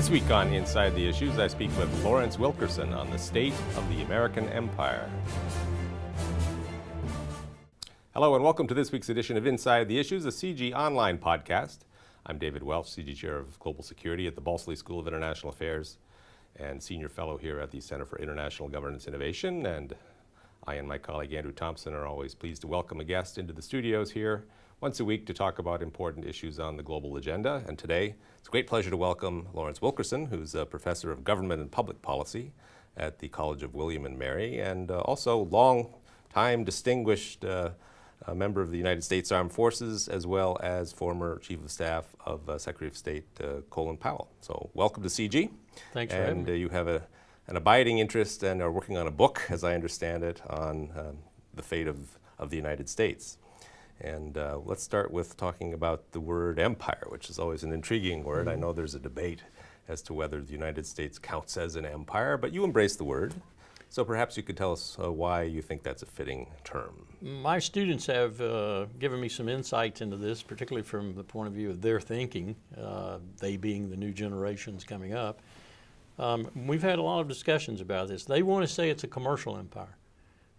This week on Inside the Issues, I speak with Lawrence Wilkerson on the state of the American empire. Hello and welcome to this week's edition of Inside the Issues, a CIGI online podcast. I'm David Welch, CIGI Chair of Global Security at the Balsley School of International Affairs and Senior Fellow here at the Center for International Governance Innovation. And I and my colleague Andrew Thompson are always pleased to welcome a guest into the studios here once a week to talk about important issues on the global agenda. And today, it's a great pleasure to welcome Lawrence Wilkerson, who's a professor of government and public policy at the College of William and Mary, and also long-time distinguished member of the United States Armed Forces, as well as former Chief of Staff of Secretary of State Colin Powell. So welcome to CIGI. Thanks for having me. And you have an abiding interest and are working on a book, as I understand it, on the fate of the United States. And let's start with talking about the word empire, which is always an intriguing word. I know there's a debate as to whether the United States counts as an empire, but you embrace the word. So perhaps you could tell us why you think that's a fitting term. My students have given me some insights into this, particularly from the point of view of their thinking, they being the new generations coming up. We've had a lot of discussions about this. They want to say it's a commercial empire.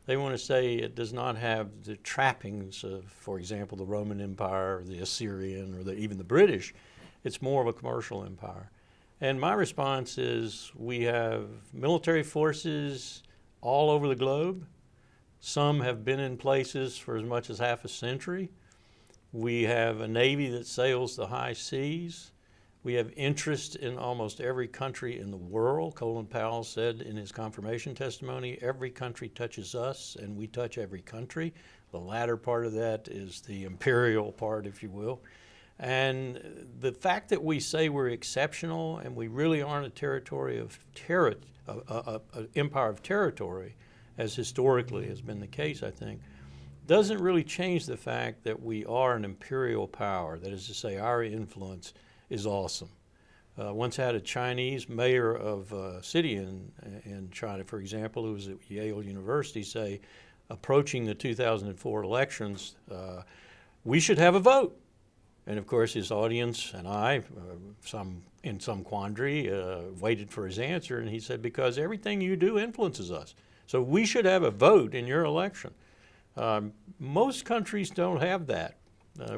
They want to say it does not have the trappings of, for example, the Roman Empire, or the Assyrian, or even the British. It's more of a commercial empire. And my response is we have military forces all over the globe. Some have been in places for as much as half a century. We have a Navy that sails the high seas. We have interest in almost every country in the world. Colin Powell said in his confirmation testimony, every country touches us and we touch every country. The latter part of that is the imperial part, if you will. And the fact that we say we're exceptional and we really aren't a territory of empire of territory, as historically has been the case, I think, doesn't really change the fact that we are an imperial power. That is to say, our influence is awesome. Once had a Chinese mayor of a city in China, for example, who was at Yale University, say, approaching the 2004 elections, we should have a vote. And of course, his audience and I, in some quandary, waited for his answer, and he said, because everything you do influences us. So we should have a vote in your election. Most countries don't have that.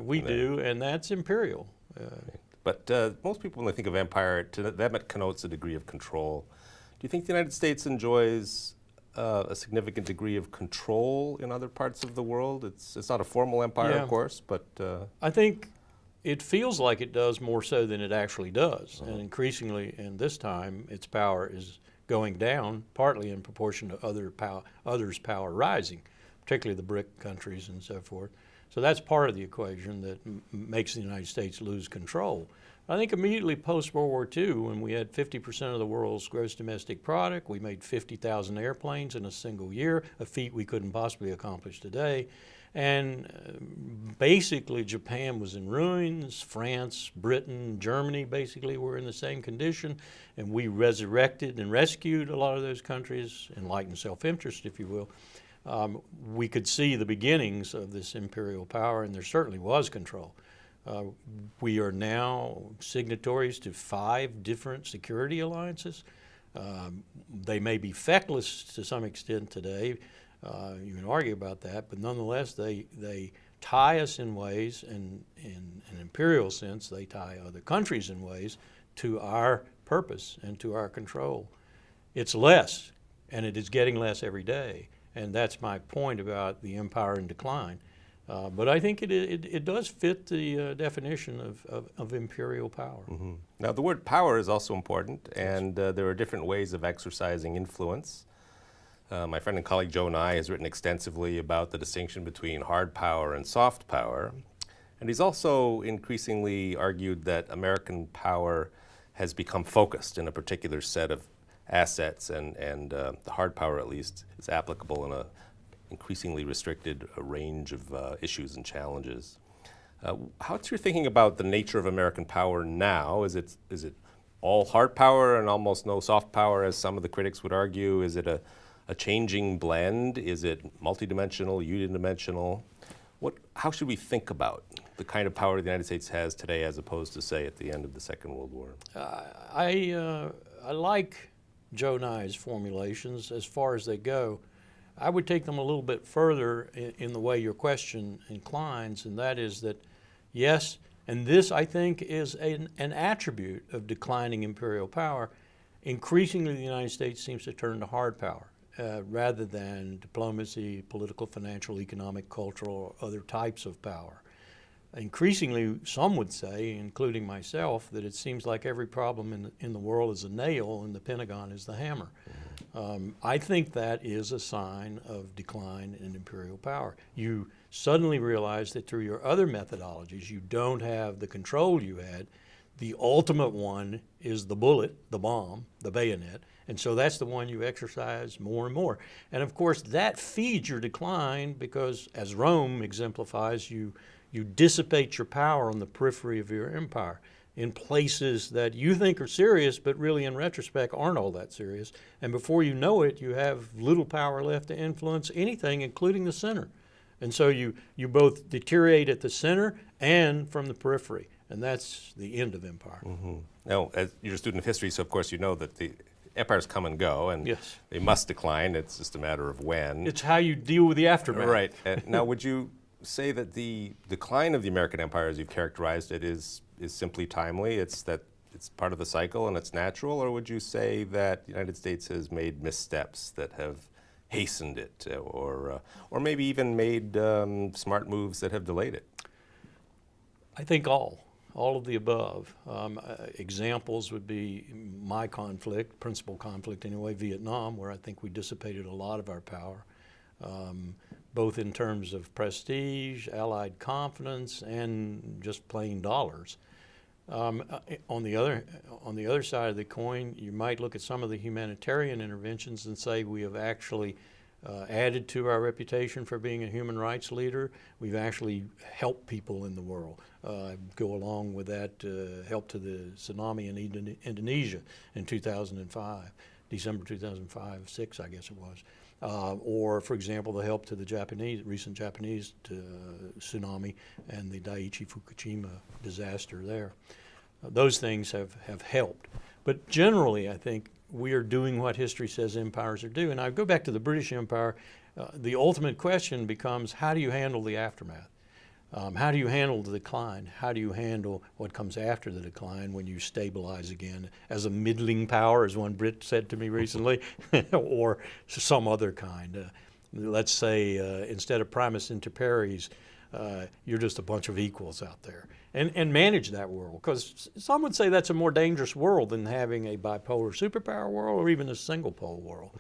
We do, and that's imperial. But most people, when they think of empire, to them it connotes a degree of control. Do you think the United States enjoys a significant degree of control in other parts of the world? It's not a formal empire, of course, but... I think it feels like it does more so than it actually does. And increasingly, in this time, its power is going down, partly in proportion to others' power rising, particularly the BRIC countries and so forth. So that's part of the equation that makes the United States lose control. I think immediately post-World War II, when we had 50% of the world's gross domestic product, we made 50,000 airplanes in a single year, a feat we couldn't possibly accomplish today. And basically Japan was in ruins, France, Britain, Germany basically were in the same condition, and we resurrected and rescued a lot of those countries, enlightened self-interest, if you will. We could see the beginnings of this imperial power, and there certainly was control. We are now signatories to 5 different security alliances. They may be feckless to some extent today. You can argue about that, but nonetheless, they tie us in ways, and in an imperial sense, they tie other countries in ways to our purpose and to our control. It's less, and it is getting less every day. And that's my point about the empire in decline. But I think it does fit the definition of imperial power. Mm-hmm. Now, the word power is also important, and there are different ways of exercising influence. My friend and colleague Joe Nye has written extensively about the distinction between hard power and soft power. And he's also increasingly argued that American power has become focused in a particular set of assets, and the hard power, at least, is applicable in a increasingly restricted range of issues and challenges. How's your thinking about the nature of American power now? Is it all hard power and almost no soft power, as some of the critics would argue? Is it a changing blend? Is it multidimensional, unidimensional? How should we think about the kind of power the United States has today as opposed to, say, at the end of the Second World War? I like Joe Nye's formulations as far as they go. I would take them a little bit further in the way your question inclines, and that is that, yes, and this I think is an attribute of declining imperial power. Increasingly, the United States seems to turn to hard power rather than diplomacy, political, financial, economic, cultural, or other types of power. Increasingly, some would say, including myself, that it seems like every problem in the world is a nail and the Pentagon is the hammer. I think that is a sign of decline in imperial power. You suddenly realize that through your other methodologies, you don't have the control you had. The ultimate one is the bullet, the bomb, the bayonet, and so that's the one you exercise more and more. And of course, that feeds your decline because, as Rome exemplifies, you dissipate your power on the periphery of your empire in places that you think are serious, but really in retrospect aren't all that serious. And before you know it, you have little power left to influence anything, including the center. And so you both deteriorate at the center and from the periphery. And that's the end of empire. Mm-hmm. Now, as you're a student of history, so of course you know that the empires come and go, and yes, they must decline. It's just a matter of when. It's how you deal with the aftermath. Right. Now, would you say that the decline of the American empire, as you've characterized it, is simply timely? It's that it's part of the cycle and it's natural, or would you say that the United States has made missteps that have hastened it, or maybe even made smart moves that have delayed it? I think all of the above. Examples would be my conflict, principal conflict anyway, Vietnam, where I think we dissipated a lot of our power, both in terms of prestige, allied confidence, and just plain dollars. On the other side of the coin, you might look at some of the humanitarian interventions and say we have actually added to our reputation for being a human rights leader. We've actually helped people in the world. Go along with that help to the tsunami in Indonesia in 2005, December 2005, 6, I guess it was. Or, for example, the help to the recent Japanese tsunami and the Daiichi Fukushima disaster there. Those things have helped. But generally, I think we are doing what history says empires are doing. And I go back to the British Empire. The ultimate question becomes, how do you handle the aftermath? How do you handle the decline? How do you handle what comes after the decline when you stabilize again as a middling power, as one Brit said to me recently, or some other kind? Let's say instead of primus inter pares, you're just a bunch of equals out there. And manage that world, because some would say that's a more dangerous world than having a bipolar superpower world or even a single pole world,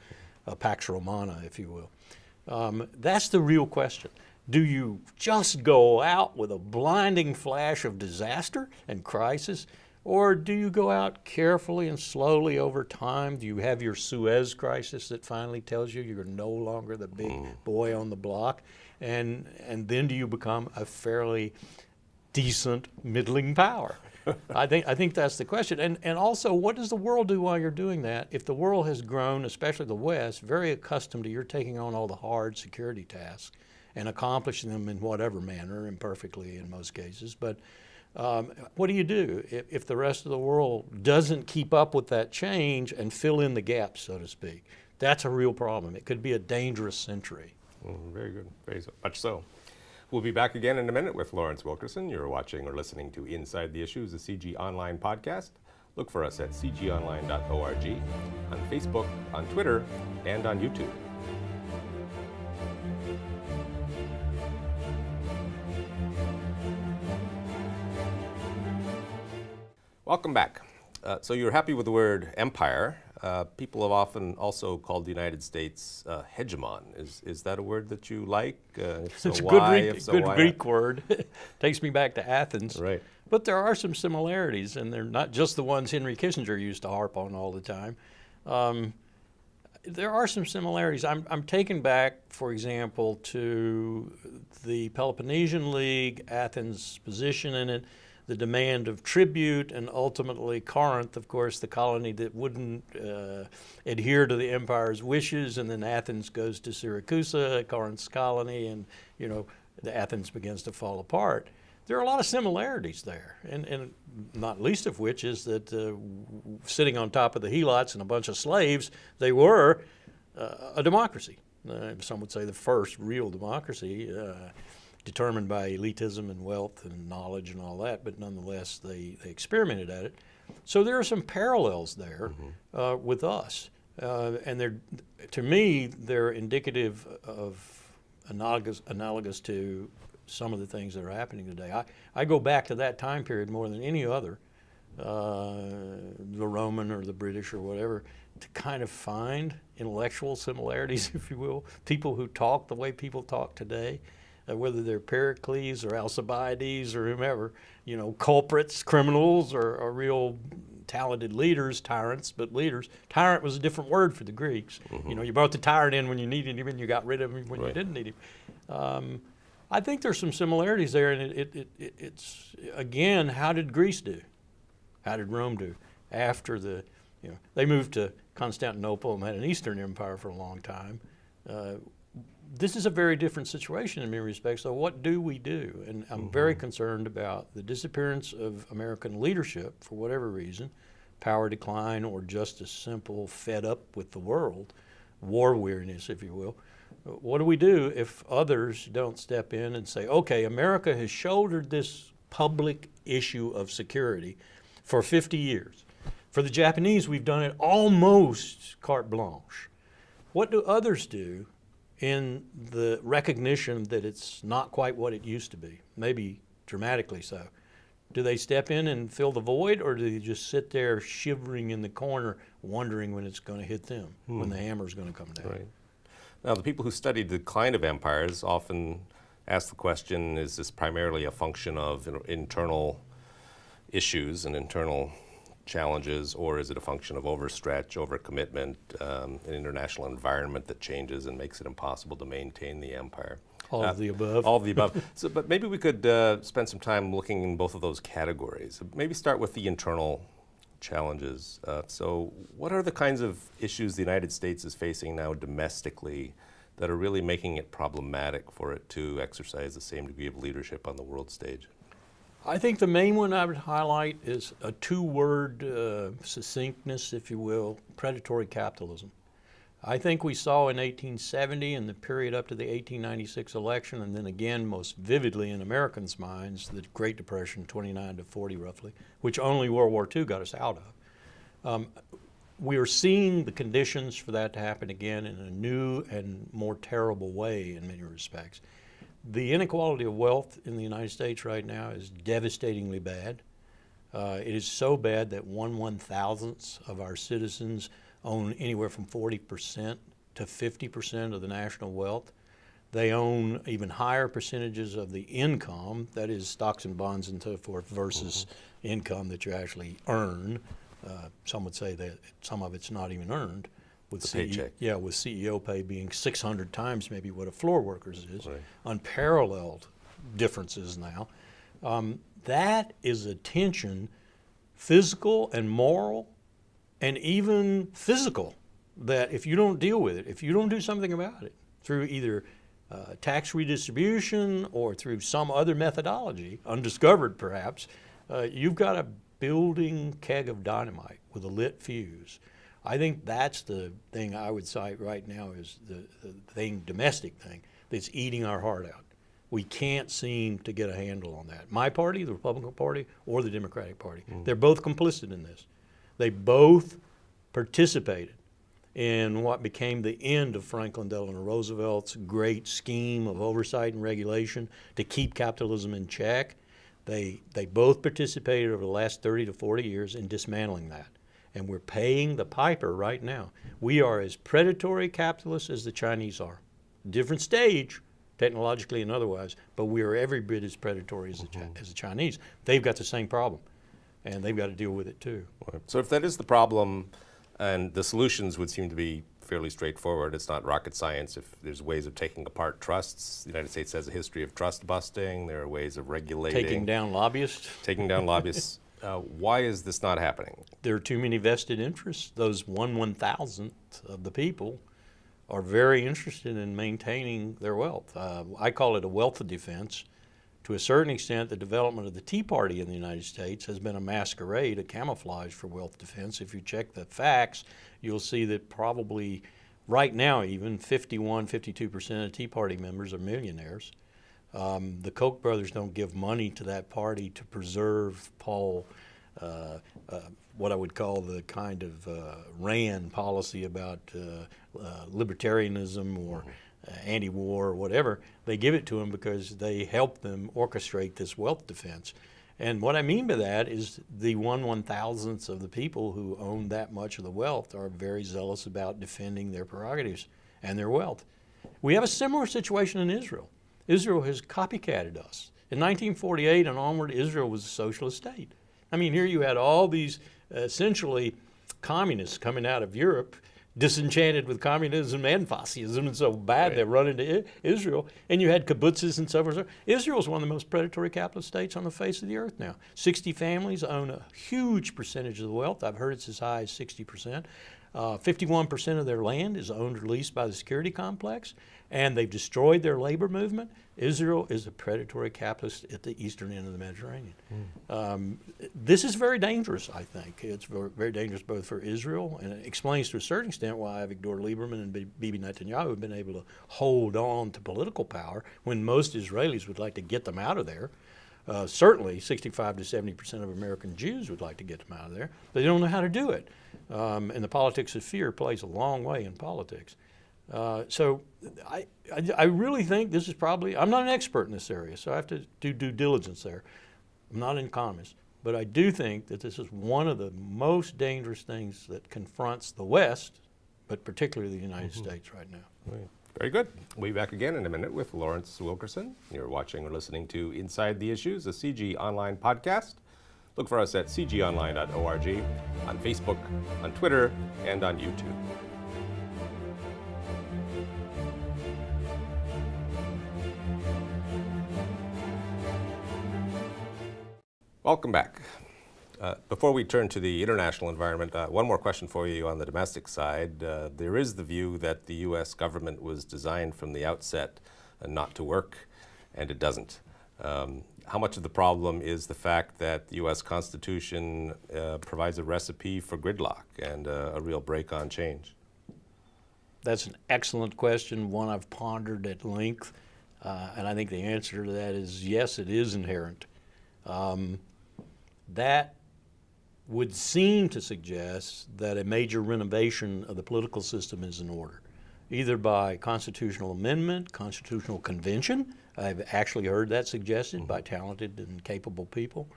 a Pax Romana, if you will. That's the real question. Do you just go out with a blinding flash of disaster and crisis, or do you go out carefully and slowly over time? Do you have your Suez crisis that finally tells you you're no longer the big boy on the block? And then do you become a fairly decent middling power? I think that's the question. And also, what does the world do while you're doing that? If the world has grown, especially the West, very accustomed to your taking on all the hard security tasks and accomplishing them in whatever manner, imperfectly in most cases, but what do you do if the rest of the world doesn't keep up with that change and fill in the gaps, so to speak? That's a real problem. It could be a dangerous century. Very good, very much so. We'll be back again in a minute with Lawrence Wilkerson. You're watching or listening to Inside the Issues, a CIGI Online podcast. Look for us at cgonline.org, on Facebook, on Twitter, and on YouTube. Welcome back. So you're happy with the word empire. People have often also called the United States hegemon. Is that a word that you like? If so, It's a why? good Greek word. Takes me back to Athens. Right. But there are some similarities, and they're not just the ones Henry Kissinger used to harp on all the time. There are some similarities. I'm taken back, for example, to the Peloponnesian League, Athens' position in it, the demand of tribute, and ultimately Corinth, of course, the colony that wouldn't adhere to the empire's wishes, and then Athens goes to Syracuse, Corinth's colony, and the Athens begins to fall apart. there are a lot of similarities there, and not least of which is that sitting on top of the helots and a bunch of slaves, they were a democracy. Some would say the first real democracy, determined by elitism and wealth and knowledge and all that, but nonetheless they experimented at it. So there are some parallels there with us, and to me they're indicative of analogous to some of the things that are happening today. I go back to that time period more than any other, the Roman or the British or whatever, to kind of find intellectual similarities, if you will, people who talk the way people talk today, whether they're Pericles or Alcibiades or whomever, culprits, criminals, or real talented leaders, tyrants, but leaders. Tyrant was a different word for the Greeks. You brought the tyrant in when you needed him and you got rid of him when you didn't need him. I think there's some similarities there, and it's again, how did Greece do? How did Rome do? After they moved to Constantinople and had an Eastern Empire for a long time. This is a very different situation in many respects, so what do we do? And I'm very concerned about the disappearance of American leadership for whatever reason, power decline, or just a simple fed up with the world, war weariness, if you will. What do we do if others don't step in and say, okay, America has shouldered this public issue of security for 50 years. For the Japanese, we've done it almost carte blanche. What do others do in the recognition that it's not quite what it used to be, maybe dramatically so? Do they step in and fill the void, or do they just sit there shivering in the corner wondering when it's going to hit them, when the hammer's going to come down? Right. Now, the people who study the decline of empires often ask the question, is this primarily a function of internal issues and internal challenges, or is it a function of overstretch, overcommitment, an international environment that changes and makes it impossible to maintain the empire? All of the above. All of the above. But maybe we could spend some time looking in both of those categories. Maybe start with the internal challenges. So what are the kinds of issues the United States is facing now domestically that are really making it problematic for it to exercise the same degree of leadership on the world stage? I think the main one I would highlight is a two-word succinctness, if you will, predatory capitalism. I think we saw in 1870 and the period up to the 1896 election, and then again most vividly in Americans' minds, the Great Depression, 29 to 40 roughly, which only World War II got us out of. We are seeing the conditions for that to happen again in a new and more terrible way in many respects. The inequality of wealth in the United States right now is devastatingly bad. It is so bad that 1/1000th of our citizens own anywhere from 40% to 50% of the national wealth. They own even higher percentages of the income, that is stocks and bonds and so forth, versus income that you actually earn. Some would say that some of it's not even earned. With paycheck. Yeah, with CEO pay being 600 times maybe what a floor worker's is. Right. Unparalleled differences now. That is a tension, physical and moral, and even physical, that if you don't deal with it, if you don't do something about it through either tax redistribution or through some other methodology, undiscovered perhaps, you've got a building keg of dynamite with a lit fuse. I think that's the thing I would cite right now is the domestic thing, that's eating our heart out. We can't seem to get a handle on that. My party, the Republican Party, or the Democratic Party, they're both complicit in this. They both participated in what became the end of Franklin Delano Roosevelt's great scheme of oversight and regulation to keep capitalism in check. They both participated over the last 30 to 40 years in dismantling that. And we're paying the piper right now. We are as predatory capitalists as the Chinese are. Different stage, technologically and otherwise, but we are every bit as predatory as the Chinese. They've got the same problem, and they've got to deal with it too. So if that is the problem, and the solutions would seem to be fairly straightforward, it's not rocket science. If there's ways of taking apart trusts, the United States has a history of trust busting. There are ways of regulating. Taking down lobbyists. Taking down lobbyists. Why is this not happening? There are too many vested interests. Those 1/1000th of the people are very interested in maintaining their wealth. I call it a wealth defense. To a certain extent, the development of the Tea Party in the United States has been a masquerade, a camouflage for wealth defense. If you check the facts, you'll see that probably right now even 52% of Tea Party members are millionaires. The Koch brothers don't give money to that party to preserve what I would call the kind of Rand policy about libertarianism or anti-war or whatever. They give it to them because they help them orchestrate this wealth defense. And what I mean by that is the 1/1000th of the people who own that much of the wealth are very zealous about defending their prerogatives and their wealth. We have a similar situation in Israel. Israel has copycatted us. In 1948 and onward, Israel was a socialist state. I mean, here you had all these essentially communists coming out of Europe, disenchanted with communism and fascism, and so bad they run into Israel. And you had kibbutzes and so forth. Israel is one of the most predatory capitalist states on the face of the earth now. 60 families own a huge percentage of the wealth. I've heard it's as high as 60%. 51% of their land is owned or leased by the security complex, and they've destroyed their labor movement. Israel is a predatory capitalist at the eastern end of the Mediterranean. This is very dangerous, I think. It's very dangerous both for Israel, and it explains to a certain extent why Avigdor Lieberman and Bibi Netanyahu have been able to hold on to political power when most Israelis would like to get them out of there. Certainly 65 to 70% of American Jews would like to get them out of there. But they don't know how to do it. And the politics of fear plays a long way in politics. So I really think this is probably, I'm not an expert in this area, so I have to do due diligence there. I'm not an economist, but I do think that this is one of the most dangerous things that confronts the West, but particularly the United States right now. Right. Very good. We'll be back again in a minute with Lawrence Wilkerson. You're watching or listening to Inside the Issues, a CIGI online podcast. Look for us at cgonline.org, on Facebook, on Twitter, and on YouTube. Welcome back. Before we turn to the international environment, one more question for you on the domestic side. There is the view that the U.S. government was designed from the outset not to work, and it doesn't. How much of the problem is the fact that the U.S. Constitution provides a recipe for gridlock and a real brake on change? That's an excellent question, one I've pondered at length, and I think the answer to that is yes, it is inherent. That would seem to suggest that a major renovation of the political system is in order, either by constitutional amendment, constitutional convention. I've actually heard that suggested by talented and capable people,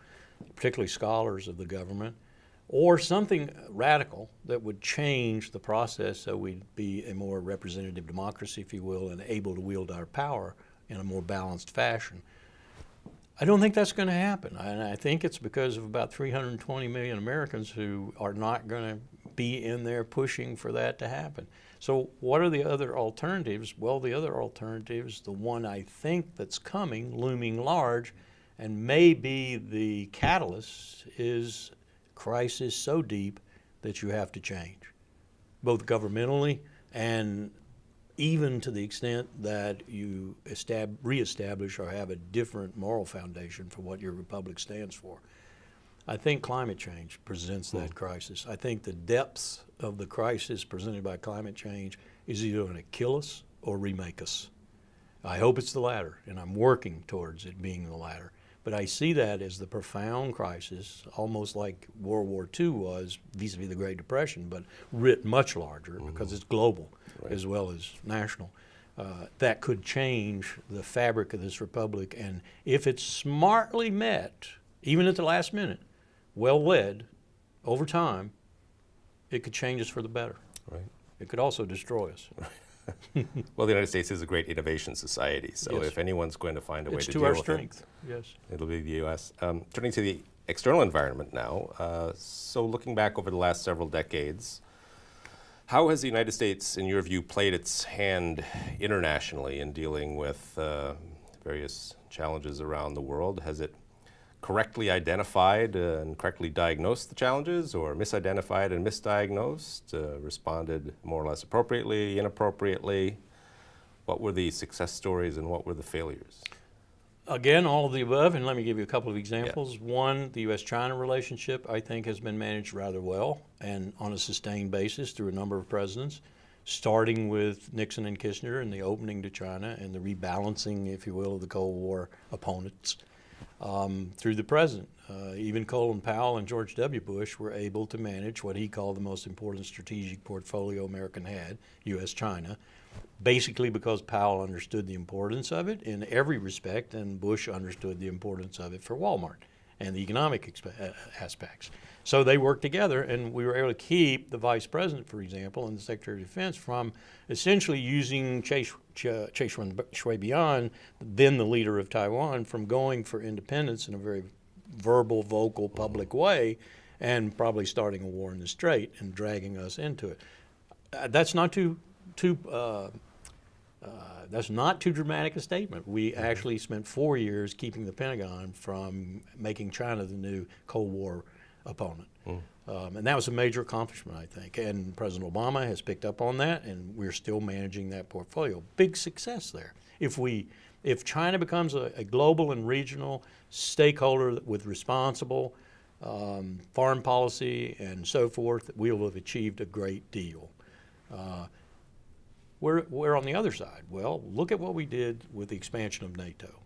particularly scholars of the government, or something radical that would change the process so we'd be a more representative democracy, if you will, and able to wield our power in a more balanced fashion. I don't think that's going to happen, and I think it's because of about 320 million Americans who are not going to be in there pushing for that to happen. So what are the other alternatives? Well, the other alternatives, the one I think that's coming, looming large, and maybe the catalyst is crisis so deep that you have to change, both governmentally and even to the extent that you reestablish or have a different moral foundation for what your republic stands for. I think climate change presents that crisis. I think the depths of the crisis presented by climate change is either going to kill us or remake us. I hope it's the latter, and I'm working towards it being the latter. But I see that as the profound crisis, almost like World War II was vis-a-vis the Great Depression, but writ much larger because it's global as well as national. That could change the fabric of this republic, and if it's smartly met, even at the last minute, well led, over time, it could change us for the better. Right. It could also destroy us. Well, the United States is a great innovation society, so if anyone's going to find a way to deal with it, it's to our strength. Yes, it'll be the U.S. Turning to the external environment now, so looking back over the last several decades, how has the United States, in your view, played its hand internationally in dealing with various challenges around the world? Has it correctly identified and correctly diagnosed the challenges, or misidentified and misdiagnosed, responded more or less appropriately, inappropriately? What were the success stories and what were the failures? Again, all of the above, and let me give you a couple of examples. One, the U.S.-China relationship, I think, has been managed rather well and on a sustained basis through a number of presidents, starting with Nixon and Kissinger and the opening to China and the rebalancing, if you will, of the Cold War opponents through the present. Even Colin Powell and George W. Bush were able to manage what he called the most important strategic portfolio America had, U.S.-China, basically because Powell understood the importance of it in every respect, and Bush understood the importance of it for Walmart and the economic aspects. So they worked together, and we were able to keep the vice president, for example, and the secretary of defense from essentially using Chai Shui-bian, then the leader of Taiwan, from going for independence in a very verbal, vocal, public way, and probably starting a war in the Strait and dragging us into it. That's not too dramatic a statement. We actually spent 4 years keeping the Pentagon from making China the new Cold War opponent. And that was a major accomplishment, I think. And President Obama has picked up on that, and we're still managing that portfolio. Big success there. If China becomes a global and regional stakeholder with responsible foreign policy and so forth, we will have achieved a great deal. We're on the other side. Well, look at what we did with the expansion of NATO.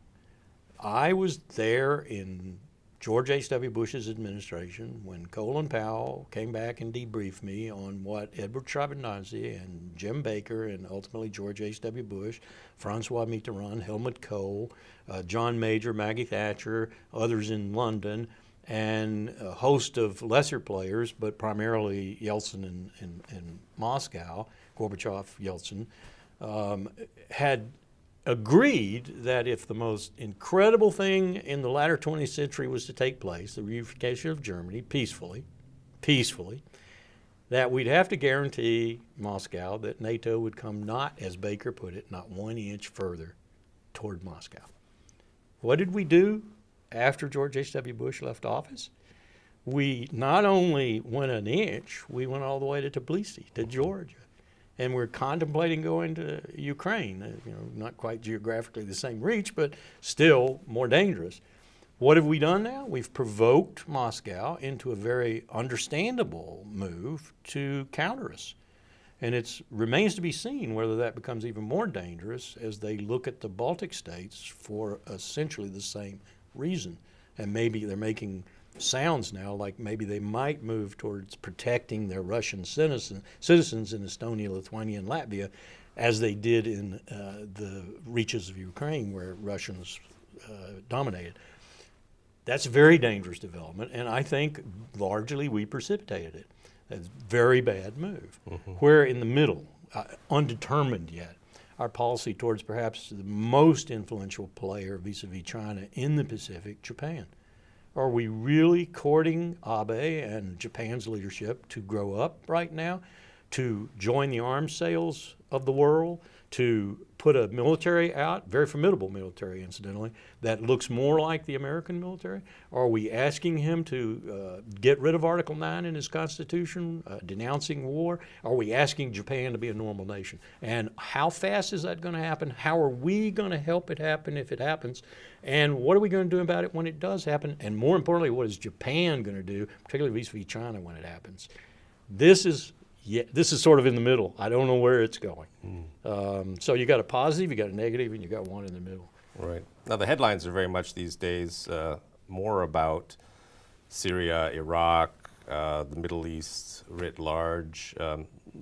I was there in George H.W. Bush's administration when Colin Powell came back and debriefed me on what Edward Shevardnadze and Jim Baker and ultimately George H.W. Bush, Francois Mitterrand, Helmut Kohl, John Major, Maggie Thatcher, others in London, and a host of lesser players, but primarily Yeltsin in Moscow, Gorbachev, Yeltsin, had agreed that if the most incredible thing in the latter 20th century was to take place, the reunification of Germany peacefully, that we'd have to guarantee Moscow that NATO would come not, as Baker put it, not 1 inch further toward Moscow. What did we do after George H.W. Bush left office? We not only went an inch, we went all the way to Tbilisi, to Georgia. And we're contemplating going to Ukraine, not quite geographically the same reach, but still more dangerous. What have we done now? We've provoked Moscow into a very understandable move to counter us. And it remains to be seen whether that becomes even more dangerous as they look at the Baltic states for essentially the same reason. And maybe they're making sounds now like maybe they might move towards protecting their Russian citizens in Estonia, Lithuania, and Latvia, as they did in the reaches of Ukraine where Russians dominated. That's a very dangerous development, and I think largely we precipitated it. That's a very bad move. We're in the middle, undetermined yet. Our policy towards perhaps the most influential player vis-a-vis China in the Pacific, Japan. Are we really courting Abe and Japan's leadership to grow up right now, to join the arms sales of the world, to put a military out, very formidable military incidentally, that looks more like the American military? Are we asking him to get rid of Article 9 in his Constitution, denouncing war? Are we asking Japan to be a normal nation? And how fast is that going to happen? How are we going to help it happen if it happens? And what are we going to do about it when it does happen? And more importantly, what is Japan going to do, particularly vis-a-vis China when it happens? This is sort of in the middle. I don't know where it's going. So you got a positive, you got a negative, and you got one in the middle. Right. Now the headlines are very much these days more about Syria, Iraq, the Middle East writ large,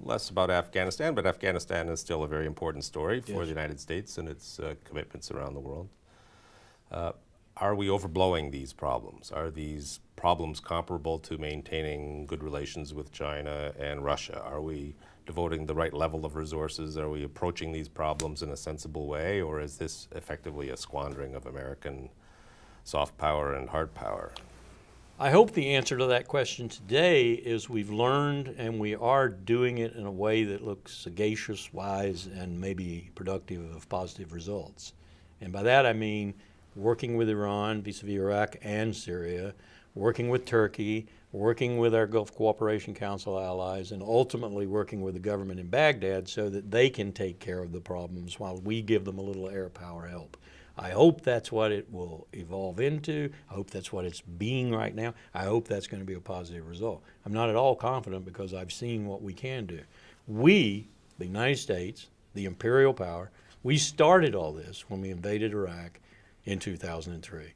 less about Afghanistan, but Afghanistan is still a very important story for the United States and its commitments around the world. Are we overblowing these problems? Are these problems comparable to maintaining good relations with China and Russia? Are we devoting the right level of resources? Are we approaching these problems in a sensible way, or is this effectively a squandering of American soft power and hard power? I hope the answer to that question today is we've learned and we are doing it in a way that looks sagacious, wise, and maybe productive of positive results. And by that I mean working with Iran vis-a-vis Iraq and Syria, working with Turkey, working with our Gulf Cooperation Council allies, and ultimately working with the government in Baghdad so that they can take care of the problems while we give them a little air power help. I hope that's what it will evolve into. I hope that's what it's being right now. I hope that's going to be a positive result. I'm not at all confident because I've seen what we can do. We, the United States, the imperial power, we started all this when we invaded Iraq in 2003.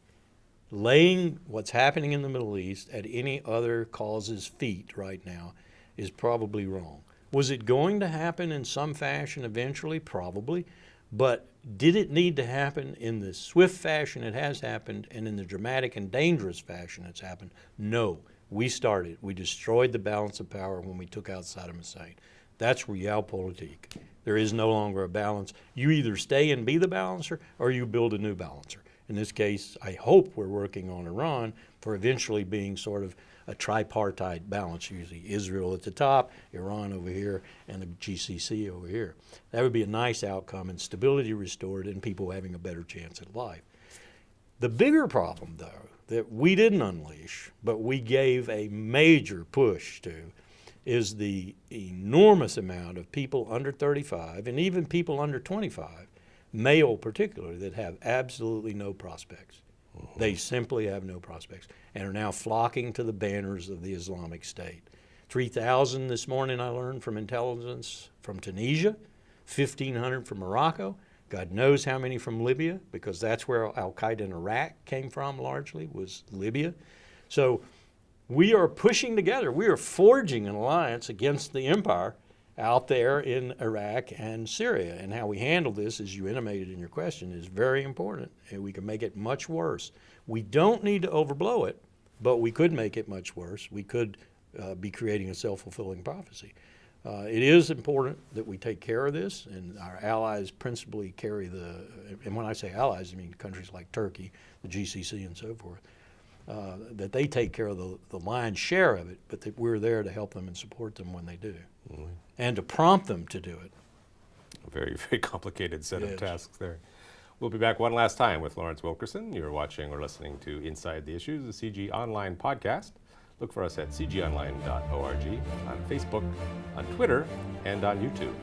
Laying what's happening in the Middle East at any other cause's feet right now is probably wrong. Was it going to happen in some fashion eventually? Probably. But did it need to happen in the swift fashion it has happened and in the dramatic and dangerous fashion it's happened? No. We started. We destroyed the balance of power when we took out Saddam Hussein. That's realpolitik. There is no longer a balance. You either stay and be the balancer or you build a new balancer. In this case, I hope we're working on Iran for eventually being sort of a tripartite balance, usually Israel at the top, Iran over here, and the GCC over here. That would be a nice outcome and stability restored and people having a better chance at life. The bigger problem, though, that we didn't unleash, but we gave a major push to, is the enormous amount of people under 35 and even people under 25, male particularly, that have absolutely no prospects. They simply have no prospects and are now flocking to the banners of the Islamic State. 3,000 this morning I learned from intelligence from Tunisia, 1,500 from Morocco, God knows how many from Libya, because that's where al-Qaeda in Iraq came from largely, was Libya. So we are pushing together. We are forging an alliance against the empire out there in Iraq and Syria. And how we handle this, as you intimated in your question, is very important. And we can make it much worse. We don't need to overblow it, but we could make it much worse. We could be creating a self-fulfilling prophecy. It is important that we take care of this, and our allies principally carry and when I say allies, I mean countries like Turkey, the GCC, and so forth, that they take care of the lion's share of it, but that we're there to help them and support them when they do, and to prompt them to do it. A very, very complicated set of tasks there. We'll be back one last time with Lawrence Wilkerson. You're watching or listening to Inside the Issues, a CIGI online podcast. Look for us at cgonline.org, on Facebook, on Twitter, and on YouTube.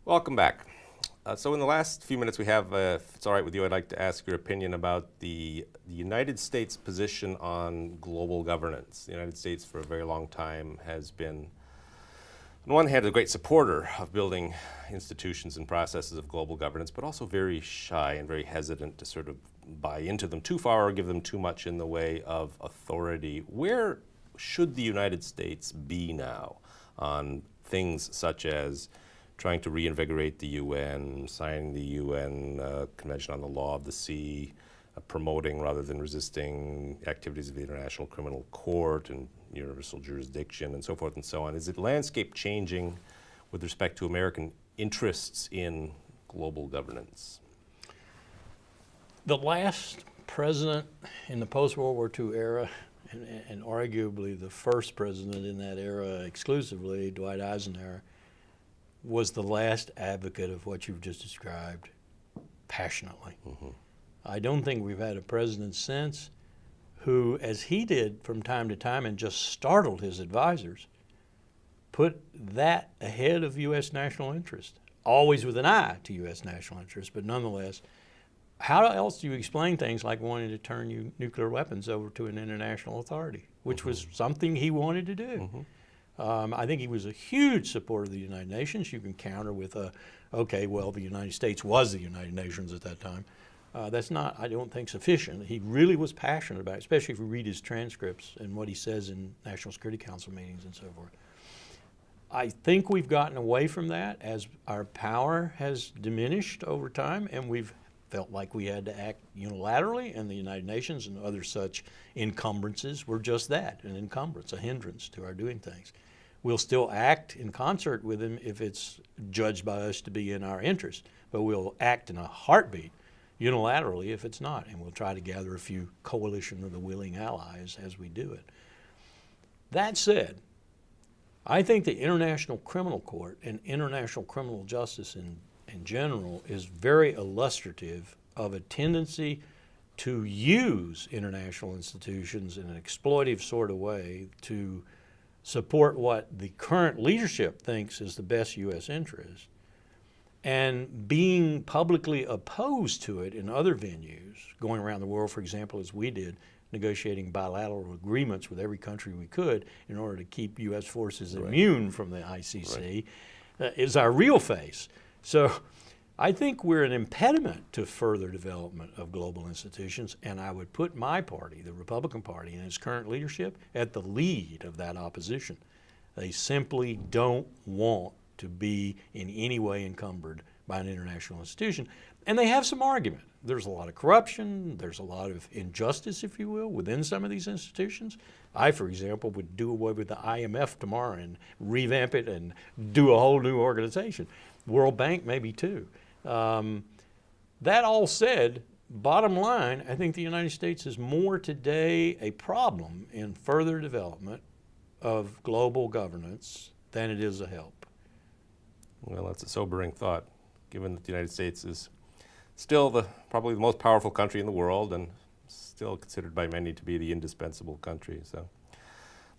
Welcome back. So in the last few minutes we have, if it's all right with you, I'd like to ask your opinion about the United States position on global governance. The United States for a very long time has been, on one hand, a great supporter of building institutions and processes of global governance, but also very shy and very hesitant to sort of buy into them too far or give them too much in the way of authority. Where should the United States be now on things such as trying to reinvigorate the UN, signing the UN Convention on the Law of the Sea, promoting rather than resisting activities of the International Criminal Court and universal jurisdiction and so forth and so on? Is the landscape changing with respect to American interests in global governance? The last president in the post-World War II era, and arguably the first president in that era exclusively, Dwight Eisenhower, was the last advocate of what you've just described passionately. I don't think we've had a president since who, as he did from time to time and just startled his advisors, put that ahead of U.S. national interest, always with an eye to U.S. national interest, but nonetheless, how else do you explain things like wanting to turn nuclear weapons over to an international authority, which was something he wanted to do? I think he was a huge supporter of the United Nations. You can counter with, okay, well, the United States was the United Nations at that time. That's not, I don't think, sufficient. He really was passionate about it, especially if you read his transcripts and what he says in National Security Council meetings and so forth. I think we've gotten away from that as our power has diminished over time, and we've felt like we had to act unilaterally, and the United Nations and other such encumbrances were just that, an encumbrance, a hindrance to our doing things. We'll still act in concert with him if it's judged by us to be in our interest, but we'll act in a heartbeat unilaterally if it's not, and we'll try to gather a few coalition of the willing allies as we do it. That said, I think the International Criminal Court and international criminal justice in general is very illustrative of a tendency to use international institutions in an exploitive sort of way to support what the current leadership thinks is the best U.S. interest, and being publicly opposed to it in other venues, going around the world, for example, as we did, negotiating bilateral agreements with every country we could in order to keep U.S. forces immune from the ICC, is our real face. So I think we're an impediment to further development of global institutions, and I would put my party, the Republican Party, and its current leadership at the lead of that opposition. They simply don't want to be in any way encumbered by an international institution. And they have some argument. There's a lot of corruption, there's a lot of injustice, if you will, within some of these institutions. I, for example, would do away with the IMF tomorrow and revamp it and do a whole new organization. World Bank maybe too. That all said, bottom line, I think the United States is more today a problem in further development of global governance than it is a help. Well, that's a sobering thought, given that the United States is still probably the most powerful country in the world and still considered by many to be the indispensable country. So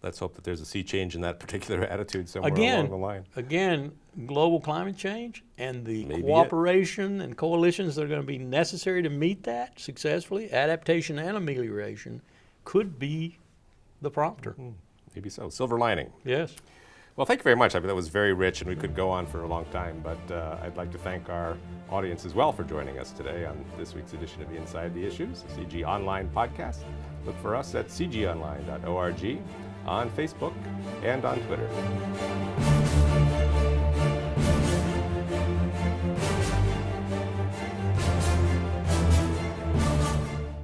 let's hope that there's a sea change in that particular attitude somewhere along the line. Again, global climate change and the cooperation and coalitions that are going to be necessary to meet that successfully, adaptation and amelioration, could be the prompter. Maybe so. Silver lining. Yes. Well, thank you very much. I mean, that was very rich, and we could go on for a long time, but I'd like to thank our audience as well for joining us today on this week's edition of Inside the Issues, a CIGI Online podcast. Look for us at cgonline.org, on Facebook, and on Twitter.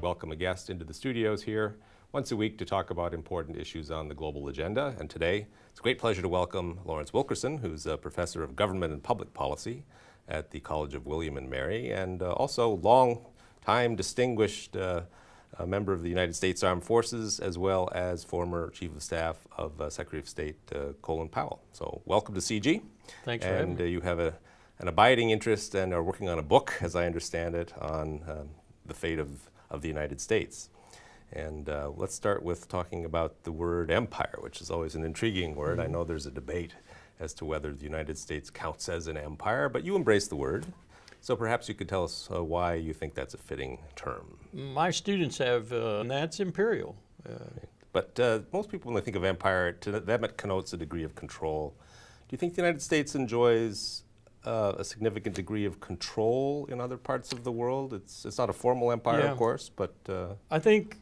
Welcome a guest into the studios here once a week to talk about important issues on the global agenda. And today, it's a great pleasure to welcome Lawrence Wilkerson, who's a professor of government and public policy at the College of William and Mary, and also long-time distinguished member of the United States Armed Forces, as well as former Chief of Staff of Secretary of State Colin Powell. So welcome to CIGI. Thanks for having me. And you have an abiding interest and are working on a book, as I understand it, on the fate of the United States. And let's start with talking about the word empire, which is always an intriguing word. I know there's a debate as to whether the United States counts as an empire, but you embrace the word. So perhaps you could tell us why you think that's a fitting term. My students have, and that's imperial. But most people, when they think of empire, to them it connotes a degree of control. Do you think the United States enjoys a significant degree of control in other parts of the world? It's not a formal empire, of course, but... I think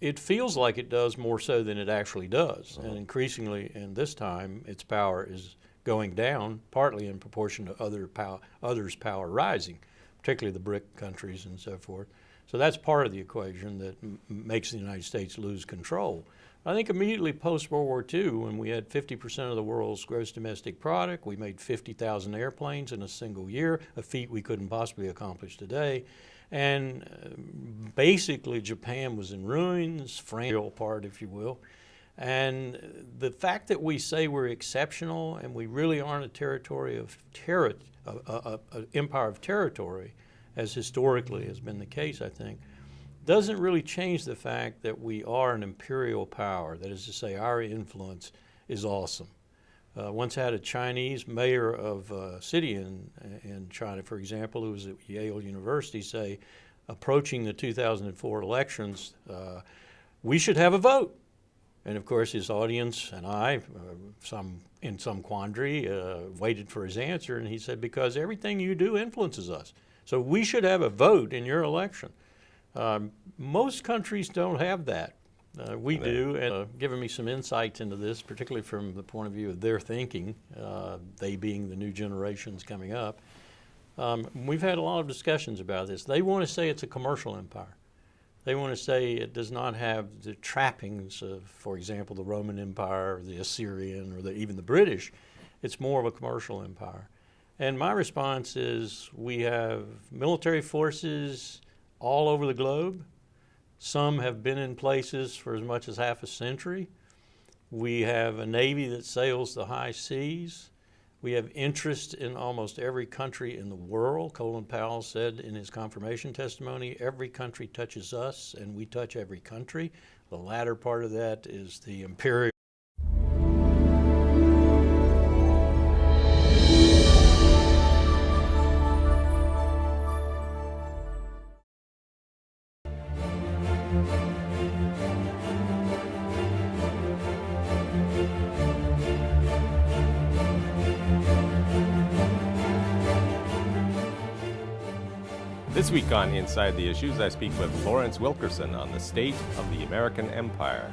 it feels like it does more so than it actually does. And increasingly, in this time, its power is going down, partly in proportion to others' power rising, particularly the BRIC countries and so forth. So that's part of the equation that makes the United States lose control. I think immediately post-World War II, when we had 50% of the world's gross domestic product, we made 50,000 airplanes in a single year, a feat we couldn't possibly accomplish today. And basically Japan was in ruins, France part, if you will. And the fact that we say we're exceptional and we really aren't a territory of an empire of territory, as historically has been the case, I think, doesn't really change the fact that we are an imperial power. That is to say, our influence is awesome. Once had a Chinese mayor of a city in China, for example, who was at Yale University, say, approaching the 2004 elections, we should have a vote. And of course, his audience and I, in some quandary, waited for his answer, and he said, because everything you do influences us. So we should have a vote in your election. Most countries don't have that. We do, and giving me some insights into this, particularly from the point of view of their thinking, they being the new generations coming up. We've had a lot of discussions about this. They want to say it's a commercial empire. They want to say it does not have the trappings of, for example, the Roman Empire, or the Assyrian, or even the British. It's more of a commercial empire. And my response is we have military forces all over the globe. Some have been in places for as much as half a century. We have a Navy that sails the high seas. We have interest in almost every country in the world. Colin Powell said in his confirmation testimony, every country touches us and we touch every country. The latter part of that is the imperial. This week on Inside the Issues, I speak with Lawrence Wilkerson on the state of the American empire.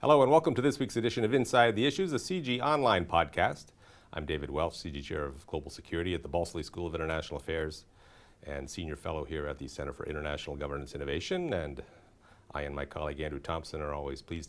Hello and welcome to this week's edition of Inside the Issues, a CIGI online podcast. I'm David Welch, CIGI Chair of Global Security at the Balsley School of International Affairs and Senior Fellow here at the Center for International Governance Innovation. And I and my colleague Andrew Thompson are always pleased to